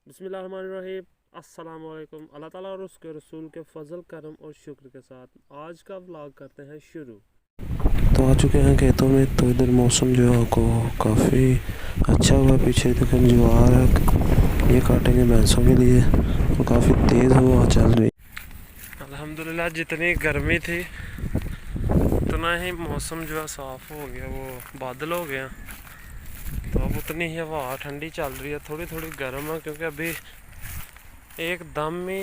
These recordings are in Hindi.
बिस्मिल्लाहिर्रहमानिर्रहीम। अस्सलाम वालेकुम। अल्लाह ताला और उसके रसूल के फजल करम और शुक्र के साथ आज का व्लॉग करते हैं शुरू। तो आ चुके हैं खेतों में। तो इधर मौसम जो है को काफ़ी अच्छा हुआ। पीछे देखें ज्वार है, ये काटेंगे भैंसों के लिए। तो काफ़ी तेज़ हवा चल रही। अल्हम्दुलिल्लाह जितनी गर्मी थी उतना ही मौसम जो है साफ़ हो गया, वो बादल हो गया। तो अब उतनी ही हवा ठंडी चल रही है, थोड़ी थोड़ी गर्म है क्योंकि अभी एकदम ही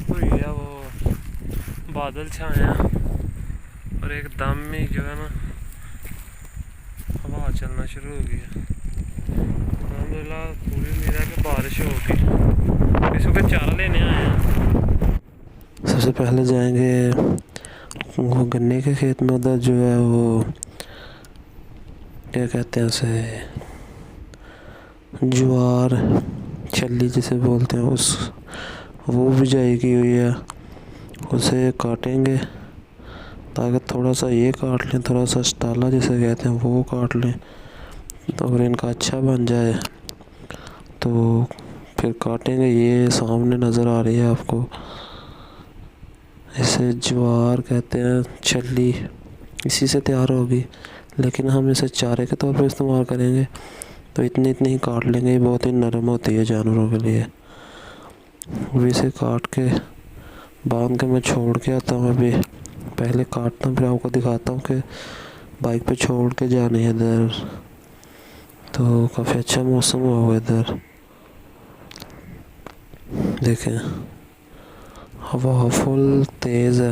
हुई है वो बादल छाए और एकदम ही जो है ना हवा चलना शुरू हो गई है। अल्हम्दुलिल्लाह पूरी उम्मीद है कि बारिश होगी। इस वक्त चारा लेने आए हैं। सबसे पहले जाएंगे वो गन्ने के खेत में। उधर जो है वो क्या कहते हैं उसे, ज्वार छल्ली जिसे बोलते हैं, उस वो बिजाई की हुई है। उसे काटेंगे ताकि थोड़ा सा ये काट लें, थोड़ा सा स्टाला जिसे कहते हैं वो काट लें। तो अगर इनका अच्छा बन जाए तो फिर काटेंगे। ये सामने नज़र आ रही है आपको, इसे ज्वार कहते हैं, छल्ली इसी से तैयार होगी। लेकिन हम इसे चारे के तौर पर इस्तेमाल करेंगे तो इतनी इतनी ही काट लेंगे। ये बहुत ही नरम होती है जानवरों के लिए। अभी इसे काट के बांध के मैं छोड़ के आता हूँ। अभी पहले काटता हूँ फिर आपको दिखाता हूँ कि बाइक पे छोड़ के जाने हैं इधर। तो काफ़ी अच्छा मौसम हुआ इधर, देखें हवा फुल तेज़ है।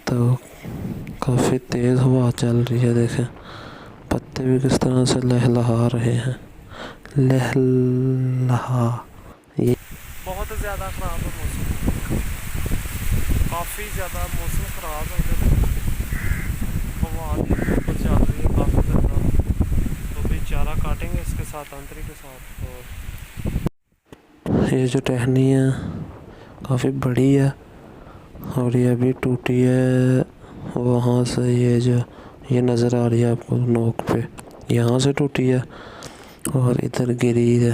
तो काफ़ी तेज़ हवा चल रही है। देखें पत्ते भी किस तरह से लहलहा रहे हैं, लहलहा। ये बहुत ज़्यादा ख़राब है मौसम, काफ़ी ज़्यादा मौसम ख़राब है इधर। हवा ऊपर चल रही है काफ़ी ज़्यादा। तो भी चारा काटेंगे इसके साथ, अंतरी के साथ। ये जो टहनी है काफ़ी बड़ी है और ये अभी टूटी है वहाँ से। ये नज़र आ रही है आपको नोक पे, यहाँ से टूटी है और इधर गिरी है।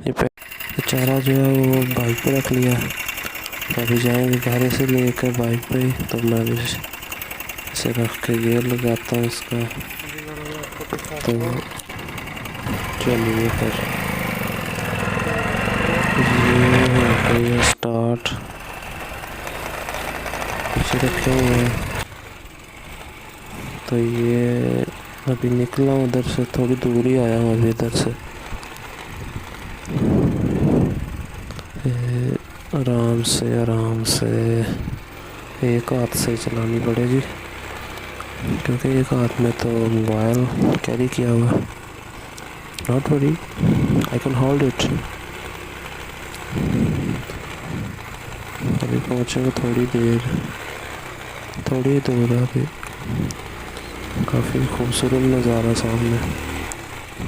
ये चारा जो है वो बाइक पे रख लिया। तो अभी जाएंगे घर से लेकर बाइक पे। तो मैं भी इसे रख के गेयर लगाता हूँ इसका। तो चलिए फिर ये हो गई स्टार्ट। पीछे रखे हुए हैं। तो ये अभी निकला हूँ उधर से, थोड़ी दूर ही आया हूँ अभी इधर से। आराम से आराम से एक हाथ से चलानी पड़ेगी क्योंकि एक हाथ में तो मोबाइल कैरी किया हुआ है। Not worry, I can hold it. अभी पहुँचेंगे थोड़ी दूर है अभी। काफ़ी खूबसूरत नज़ारा सामने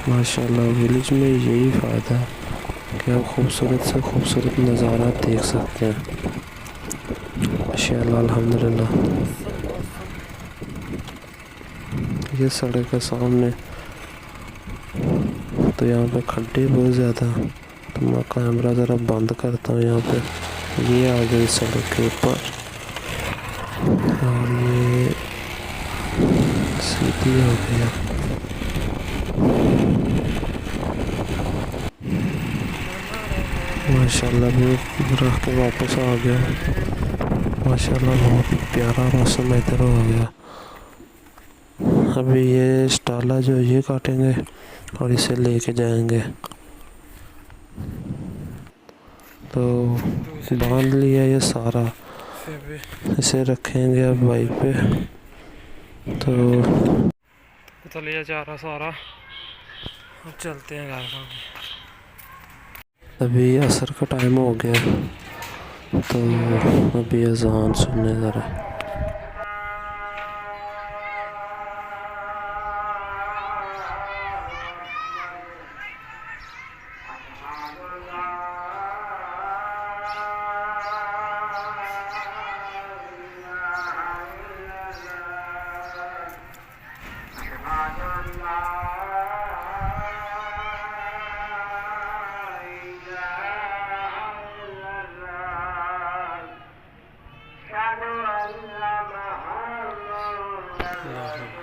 माशाल्लाह। विलेज में यही फ़ायदा है कि आप खूबसूरत से खूबसूरत नज़ारा देख सकते हैं माशाल्लाह अल्हम्दुलिल्लाह। ये सड़क है सामने, तो यहाँ पे खड्डे बहुत ज़्यादा। तो मैं कैमरा ज़रा बंद करता हूँ यहाँ पे। ये आ गई सड़क के ऊपर और ये सीधी हो गया। माशाल्लाह भी रख के वापस आ गया। माशाल्लाह बहुत प्यारा मौसम इधर हो गया। अभी ये स्टाला जो ये काटेंगे और इसे लेके जाएंगे। तो बांध लिया ये सारा, इसे रखेंगे अब बाइक पे। तो लिया चारा सारा, अब चलते हैं घर का। अभी असर का टाइम हो गया तो अभी अजान सुनने ज़रा।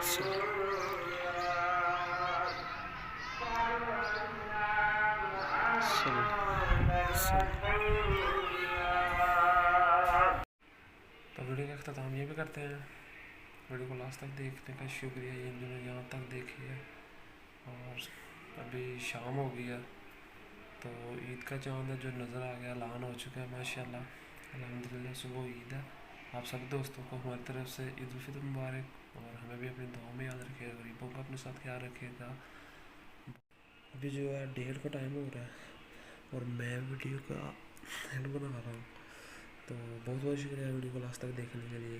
तो वीडियो का अख्ताम ये भी करते हैं। वीडियो को लास्ट तक देखने का शुक्रिया, ये जिन्होंने यहाँ तक देखी है। और अभी शाम हो गई है, तो ईद का चांद है जो नज़र आ गया, ऐलान हो चुका है माशाल्लाह, अल्हम्दुलिल्लाह। सुबह ईद है। आप सब दोस्तों को हमारी तरफ से ईद उल फितर मुबारक, और हमें भी अपनी दुआ में याद रखिएगा, गरीबों का अपने साथ ख्याल रखिएगा। अभी जो है 1:30 का टाइम हो रहा है और मैं वीडियो का एंड बना रहा हूँ। तो बहुत बहुत शुक्रिया वीडियो को लास्ट तक देखने के लिए।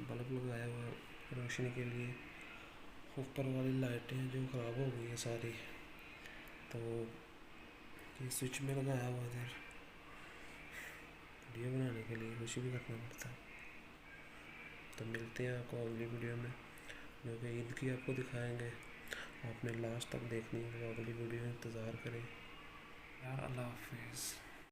बल्ब लगाया हुआ रोशनी के लिए, ऊपर वाली लाइटें जो ख़राब हो गई है सारी, तो ये स्विच में लगाया हुआ इधर वीडियो बनाने के लिए, कुछ भी करना पड़ता है। तो मिलते हैं आपको अगली वीडियो में, जो कि ईद की आपको दिखाएंगे। आपने लास्ट तक देखनी है तो अगली वीडियो में इंतज़ार करें यार। अल्लाह हाफिज़।